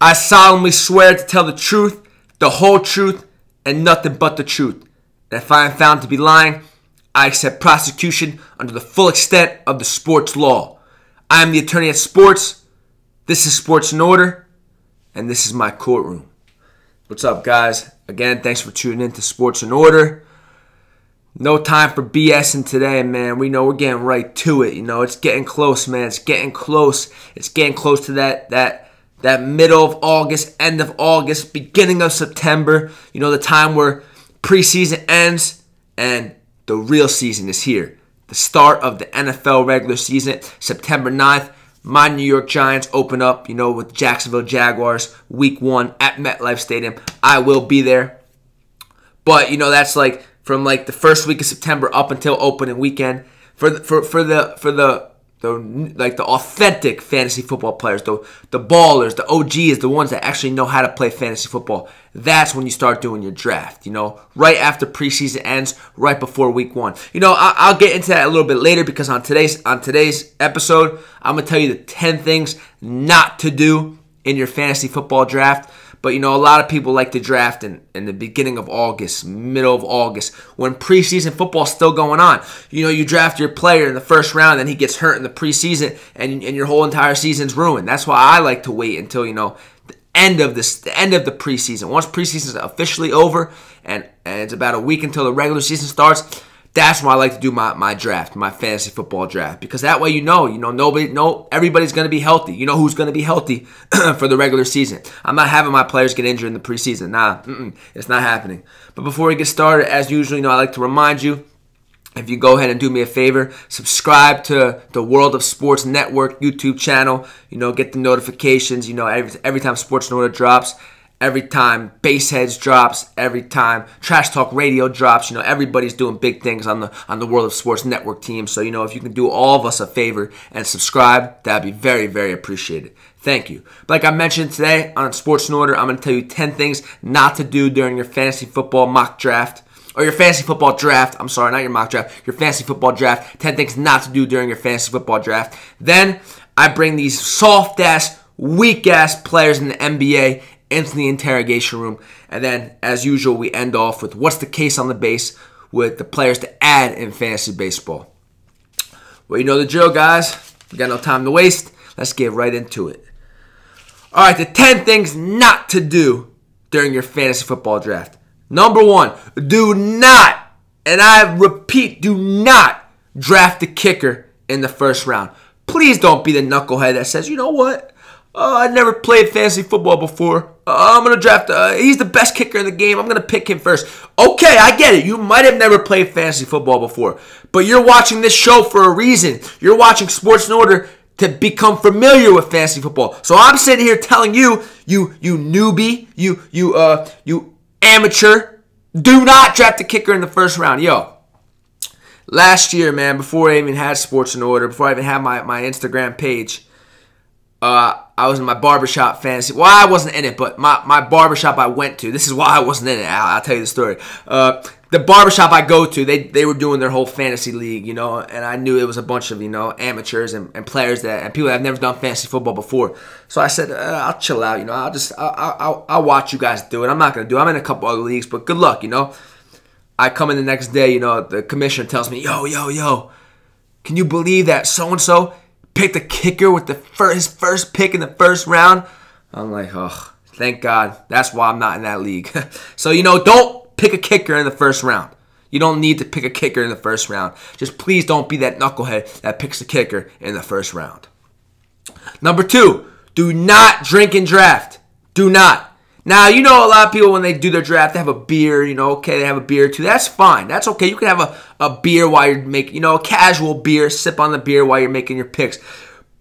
I solemnly swear to tell the truth, the whole truth, and nothing but the truth. And if I am found to be lying, I accept prosecution under the full extent of the sports law. I am the attorney at sports. This is Sports in Order, and this is my courtroom. What's up, guys? Again, thanks for tuning in to Sports in Order. No time for BSing today, man. We know we're getting right to it. You know, it's getting close, man. It's getting close. It's getting close to that middle of August, end of August, beginning of September. You know, the time where preseason ends and the real season is here. The start of the NFL regular season, September 9th. My New York Giants open up, you know, with Jacksonville Jaguars, week 1 at MetLife Stadium. I will be there. But, you know, that's like from like the first week of September up until opening weekend. For the authentic fantasy football players, the ballers, the OGs, the ones that actually know how to play fantasy football. That's when you start doing your draft, you know, right after preseason ends, right before week 1. You know, I'll get into that a little bit later because on today's episode, I'm going to tell you the 10 things not to do in your fantasy football draft. But, you know, a lot of people like to draft in the beginning of August, middle of August, when preseason football's still going on. You know, you draft your player in the first round, and he gets hurt in the preseason, and your whole entire season's ruined. That's why I like to wait until, you know, the end of the preseason. Once preseason's officially over, and it's about a week until the regular season starts, that's when I like to do my draft, my fantasy football draft, because that way everybody's going to be healthy. You know who's going to be healthy for the regular season. I'm not having my players get injured in the preseason. Nah, it's not happening. But before we get started, as usual, you know, I like to remind you, if you go ahead and do me a favor, subscribe to the World of Sports Network YouTube channel. You know, get the notifications. You know, every time Sports in Order drops. Every time Baseheads drops, every time Trash Talk Radio drops, you know, everybody's doing big things on the World of Sports Network team. So, you know, if you can do all of us a favor and subscribe, that'd be very, very appreciated. Thank you. Like I mentioned today on Sports in Order, I'm going to tell you 10 things not to do during your fantasy football mock draft. Or your fantasy football draft. I'm sorry, not your mock draft. Your fantasy football draft. 10 things not to do during your fantasy football draft. Then I bring these soft-ass, weak-ass players in the NBA into the interrogation room, and then, as usual, we end off with what's the case on the base with the players to add in fantasy baseball. Well, you know the drill, guys. We got no time to waste. Let's get right into it. All right, the 10 things not to do during your fantasy football draft. Number 1, do not, and I repeat, do not draft the kicker in the first round. Please don't be the knucklehead that says, you know what? I never played fantasy football before. I'm going to draft, he's the best kicker in the game. I'm going to pick him first. Okay, I get it. You might have never played fantasy football before. But you're watching this show for a reason. You're watching Sports in Order to become familiar with fantasy football. So I'm sitting here telling you, you newbie, you amateur, do not draft the kicker in the first round. Yo, last year, man, before I even had Sports in Order, before I even had my Instagram page, I was in my barbershop fantasy. Well, I wasn't in it, but my barbershop I went to. This is why I wasn't in it. I'll tell you the story. The barbershop I go to, they were doing their whole fantasy league, you know, and I knew it was a bunch of, you know, amateurs and players and people that have never done fantasy football before. So I said, I'll chill out, you know. I'll watch you guys do it. I'm not going to do it. I'm in a couple other leagues, but good luck, you know. I come in the next day, you know, the commissioner tells me, yo, can you believe that so-and-so picked a kicker with his first pick in the first round? I'm like, oh, thank God. That's why I'm not in that league. So, you know, don't pick a kicker in the first round. You don't need to pick a kicker in the first round. Just please don't be that knucklehead that picks a kicker in the first round. Number 2, do not drink and draft. Do not. Now, you know, a lot of people, when they do their draft, they have a beer, you know, okay, they have a beer too. That's fine. That's okay. You can have a beer while you're making, you know, a casual beer, sip on the beer while you're making your picks.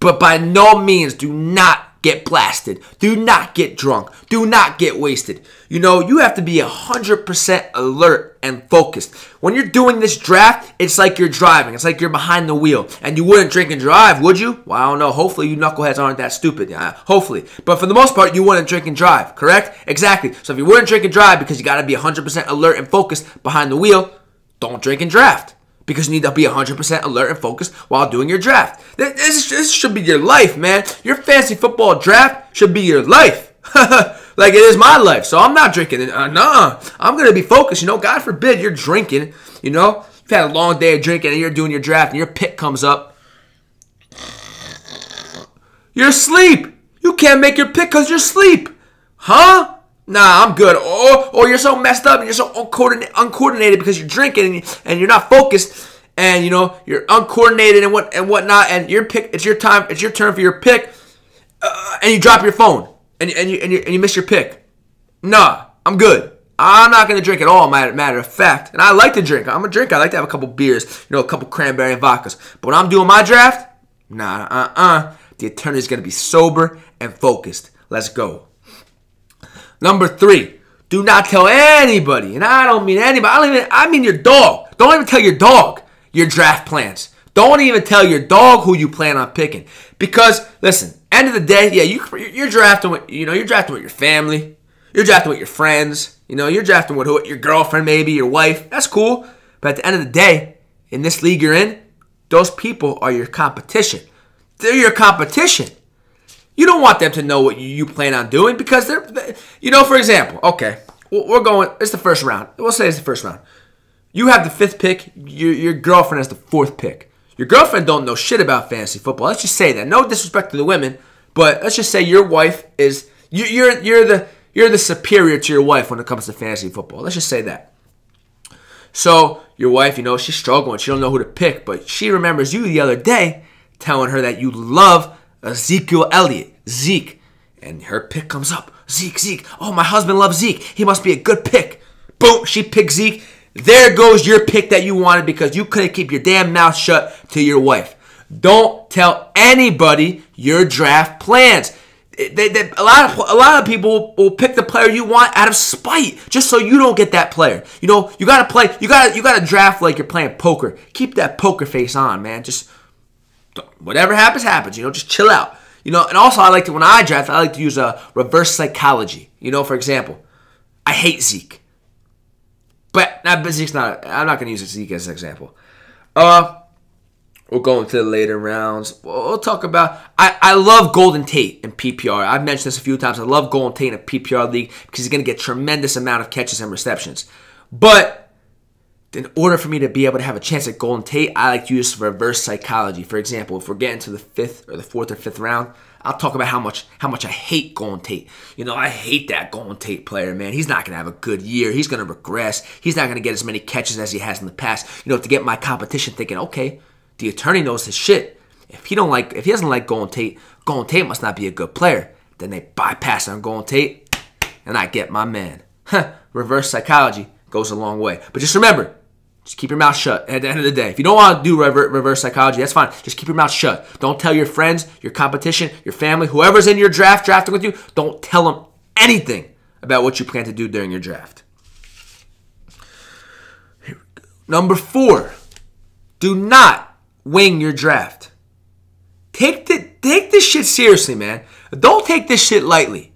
But by no means do not get blasted. Do not get drunk. Do not get wasted. You know, you have to be 100% alert and focused. When you're doing this draft, it's like you're driving. It's like you're behind the wheel. And you wouldn't drink and drive, would you? Well, I don't know. Hopefully you knuckleheads aren't that stupid. Hopefully. But for the most part, you wouldn't drink and drive, correct? Exactly. So if you wouldn't drink and drive because you got to be 100% alert and focused behind the wheel, don't drink and draft. Because you need to be 100% alert and focused while doing your draft. This should be your life, man. Your fantasy football draft should be your life. Like it is my life, so I'm not drinking. Nah, I'm going to be focused. God forbid you're drinking. You've had a long day of drinking and you're doing your draft and your pick comes up. You're asleep. You can't make your pick because you're asleep. Huh? Nah, I'm good. Or you're so messed up and you're so uncoordinated because you're drinking and you're not focused. And you're uncoordinated and whatnot, and your pick, it's your turn for your pick, and you drop your phone and you miss your pick. Nah, I'm good. I'm not gonna drink at all. Matter of fact, and I like to drink. I'm a drinker. I like to have a couple beers, a couple cranberry and vodkas. But when I'm doing my draft, nah, the attorney's gonna be sober and focused. Let's go. Number 3, do not tell anybody, and I don't mean anybody. I mean your dog. Don't even tell your dog your draft plans. Don't even tell your dog who you plan on picking. Because, listen, end of the day, yeah, you're drafting with, you're drafting with your family. You're drafting with your friends. You're drafting with your girlfriend, maybe, your wife. That's cool. But at the end of the day, in this league you're in, those people are your competition. They're your competition. You don't want them to know what you plan on doing because they're for example, okay, we're going, it's the first round. We'll say it's the first round. You have the 5th pick. Your girlfriend has the 4th pick. Your girlfriend don't know shit about fantasy football. Let's just say that. No disrespect to the women, but let's just say your wife is you're the superior to your wife when it comes to fantasy football. Let's just say that. So your wife, she's struggling. She don't know who to pick, but she remembers you the other day telling her that you love Ezekiel Elliott, Zeke, and her pick comes up. Zeke. Oh, my husband loves Zeke. He must be a good pick. Boom, she picks Zeke. There goes your pick that you wanted because you couldn't keep your damn mouth shut to your wife. Don't tell anybody your draft plans. A lot of people will pick the player you want out of spite, just so you don't get that player. You gotta play. You gotta draft like you're playing poker. Keep that poker face on, man. Just whatever happens. Just chill out. And also when I draft, I like to use a reverse psychology. For example, I hate Zeke. But Zeke's not. I'm not going to use Zeke as an example. We'll go into the later rounds. We'll talk about. I love Golden Tate in PPR. I've mentioned this a few times. I love Golden Tate in a PPR league because he's going to get tremendous amount of catches and receptions. But in order for me to be able to have a chance at Golden Tate, I like to use reverse psychology. For example, if we're getting to the 4th or 5th round, I'll talk about how much I hate Golden Tate. I hate that Golden Tate player, man. He's not going to have a good year. He's going to regress. He's not going to get as many catches as he has in the past. To get my competition thinking, okay, the attorney knows his shit. If he doesn't like Golden Tate must not be a good player. Then they bypass on Golden Tate, and I get my man. Reverse psychology goes a long way. But just remember, just keep your mouth shut at the end of the day. If you don't want to do reverse psychology, that's fine. Just keep your mouth shut. Don't tell your friends, your competition, your family, whoever's in your drafting with you, don't tell them anything about what you plan to do during your draft. Here we go. Number 4, do not wing your draft. Take this shit seriously, man. Don't take this shit lightly.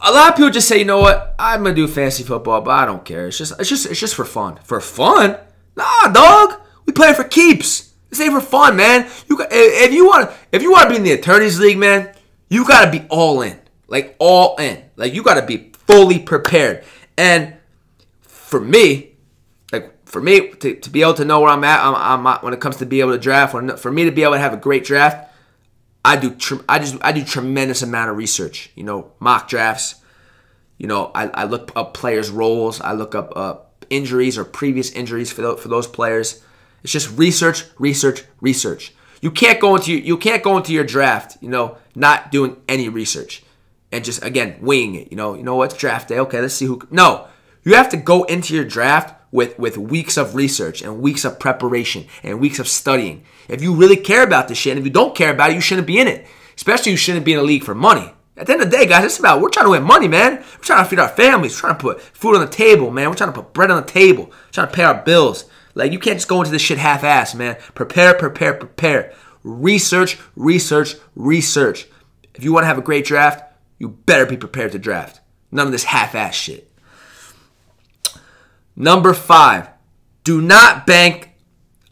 A lot of people just say, you know what? I'm gonna do fantasy football, but I don't care. It's just for fun. For fun? Nah, dog. We play for keeps. This ain't for fun, man. If you want to be in the attorneys league, man, you gotta be all in. Like all in. Like you gotta be fully prepared. And for me, to be able to know where I'm at, when it comes to be able to draft, for me to be able to have a great draft, I do tremendous amount of research. Mock drafts. I look up players' roles. I look up injuries or previous injuries for those players. It's just research. You can't go into your draft, not doing any research and just again winging it. You know what's draft day? Okay, let's see who. No, you have to go into your draft with weeks of research and weeks of preparation and weeks of studying. If you really care about this shit, and if you don't care about it, you shouldn't be in it. Especially you shouldn't be in a league for money. At the end of the day, guys, we're trying to win money, man. We're trying to feed our families. We're trying to put food on the table, man. We're trying to put bread on the table. We're trying to pay our bills. Like, you can't just go into this shit half-assed, man. Prepare. Research. If you want to have a great draft, you better be prepared to draft. None of this half-ass shit. Number 5, do not bank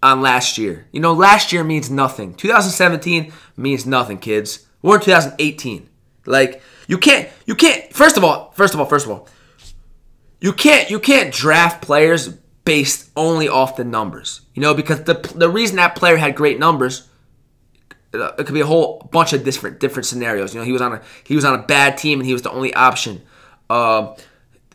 on last year. Last year means nothing. 2017 means nothing, kids. We're in 2018. Like, you can't, first of all, you can't draft players based only off the numbers. Because the reason that player had great numbers, it could be a whole bunch of different scenarios. He was on a bad team and he was the only option.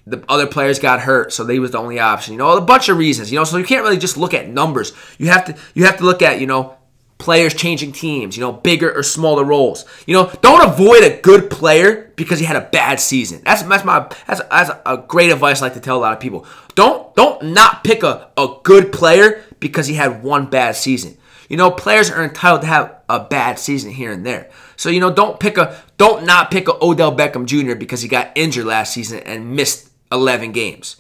The other players got hurt, so they was the only option. A bunch of reasons. So you can't really just look at numbers. You have to look at players changing teams. Bigger or smaller roles. Don't avoid a good player because he had a bad season. That's a great advice I like to tell a lot of people. Don't not pick a good player because he had one bad season. Players are entitled to have a bad season here and there. So don't not pick a Odell Beckham Jr. because he got injured last season and missed 11 games.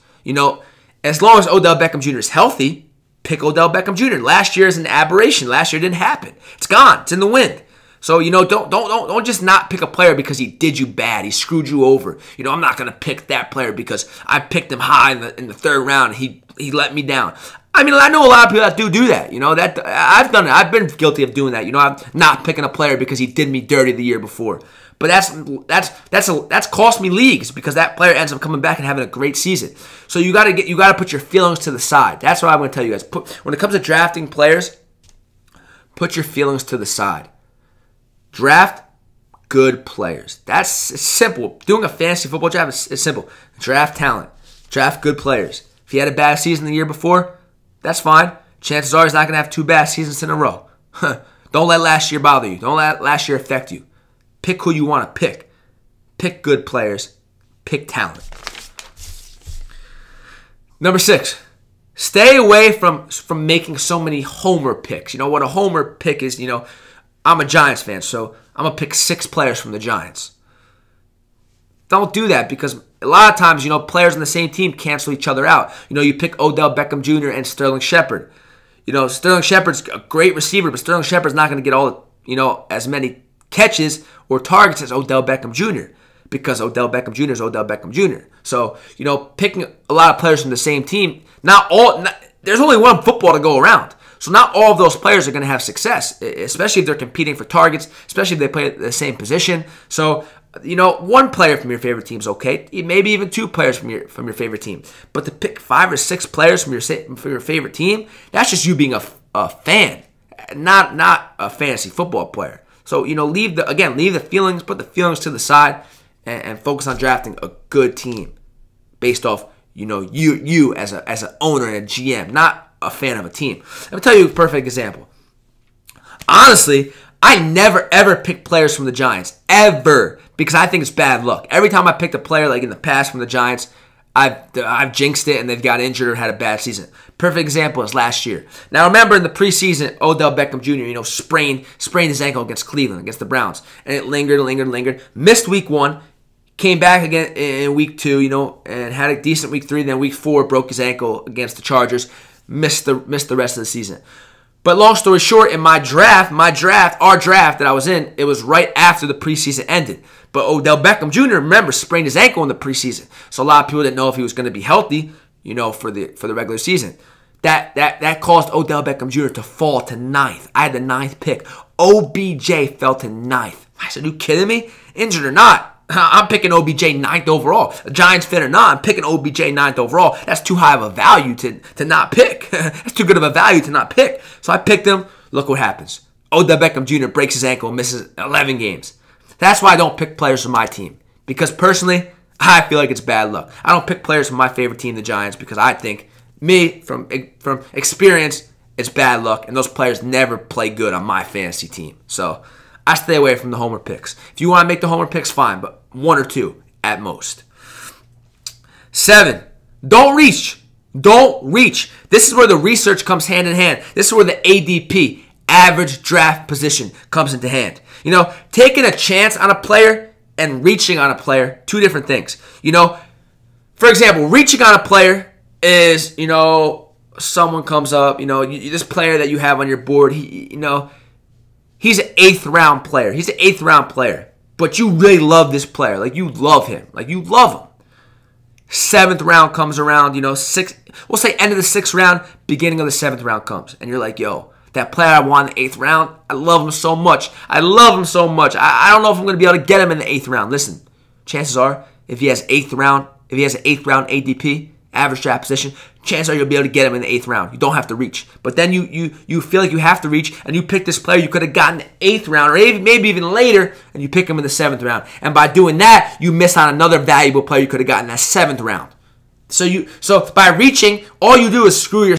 As long as Odell Beckham Jr. is healthy, pick Odell Beckham Jr. Last year is an aberration. Last year didn't happen. It's gone. It's in the wind. So don't just not pick a player because he did you bad. He screwed you over. I'm not gonna pick that player because I picked him high in the third round. And he let me down. I mean, I know a lot of people that do that. That I've done it. I've been guilty of doing that. I'm not picking a player because he did me dirty the year before. But that's cost me leagues because that player ends up coming back and having a great season. So you gotta put your feelings to the side. That's what I'm gonna tell you guys. When it comes to drafting players, put your feelings to the side. Draft good players. It's simple. Doing a fantasy football draft is simple. Draft talent. Draft good players. If he had a bad season the year before, that's fine. Chances are he's not gonna have 2 bad seasons in a row. Don't let last year bother you. Don't let last year affect you. Pick who you want to pick. Pick good players. Pick talent. Number 6, stay away from making so many homer picks. What a homer pick is, I'm a Giants fan, so I'm going to pick 6 players from the Giants. Don't do that because a lot of times, players on the same team cancel each other out. You pick Odell Beckham Jr. and Sterling Shepard. Sterling Shepard's a great receiver, but Sterling Shepard's not going to get all, as many catches or targets as Odell Beckham Jr. because Odell Beckham Jr. is Odell Beckham Jr. So, picking a lot of players from the same team, there's only one football to go around. So not all of those players are going to have success, especially if they're competing for targets, especially if they play the same position. So, one player from your favorite team is okay. Maybe even 2 players from your favorite team. But to pick 5 or 6 players from your favorite team, that's just you being a fan, not a fantasy football player. So, leave the feelings, put the feelings to the side and focus on drafting a good team based off, you as an owner and a GM, not a fan of a team. Let me tell you a perfect example. Honestly, I never ever pick players from the Giants, ever, because I think it's bad luck. Every time I picked a player like in the past from the Giants, I've jinxed it and they've got injured or had a bad season. Perfect example is last year. Now remember in the preseason, Odell Beckham Jr. sprained his ankle against Cleveland, against the Browns, and it lingered. Missed week 1, came back again in week 2, and had a decent week 3. Then week 4 broke his ankle against the Chargers. Missed the rest of the season. But long story short, in our draft that I was in, it was right after the preseason ended. But Odell Beckham Jr., remember, sprained his ankle in the preseason. So a lot of people didn't know if he was going to be healthy, for the regular season. That caused Odell Beckham Jr. to fall to 9th. I had the 9th pick. OBJ fell to 9th. I said, you kidding me? Injured or not, I'm picking OBJ 9th overall. A Giants fan or not, I'm picking OBJ 9th overall. That's too high of a value to not pick. That's too good of a value to not pick. So I picked him. Look what happens. Odell Beckham Jr. breaks his ankle and misses 11 games. That's why I don't pick players from my team. Because personally, I feel like it's bad luck. I don't pick players from my favorite team, the Giants, because I think, from experience, it's bad luck. And those players never play good on my fantasy team. So I stay away from the homer picks. If you want to make the homer picks, fine, but 1 or 2 at most. 7, don't reach. Don't reach. This is where the research comes hand in hand. This is where the ADP, average draft position, comes into hand. Taking a chance on a player and reaching on a player, 2 different things. For example, reaching on a player is, someone comes up, this player that you have on your board, he's an 8th round player. He's an 8th round player. But you really love this player. Like, you love him. 7th round comes around, we'll say end of the 6th round, beginning of the 7th round comes. And you're like, yo, That player I want in the 8th round, I love him so much. I love him so much. I don't know if I'm going to be able to get him in the 8th round. Listen, chances are, if he has an 8th round ADP, average draft position, chances are you'll be able to get him in the 8th round. You don't have to reach. But then you feel like you have to reach, and you pick this player you could have gotten in the 8th round, or maybe even later, and you pick him in the 7th round. And by doing that, you miss on another valuable player you could have gotten in that 7th round. So by reaching, all you do is screw yourself.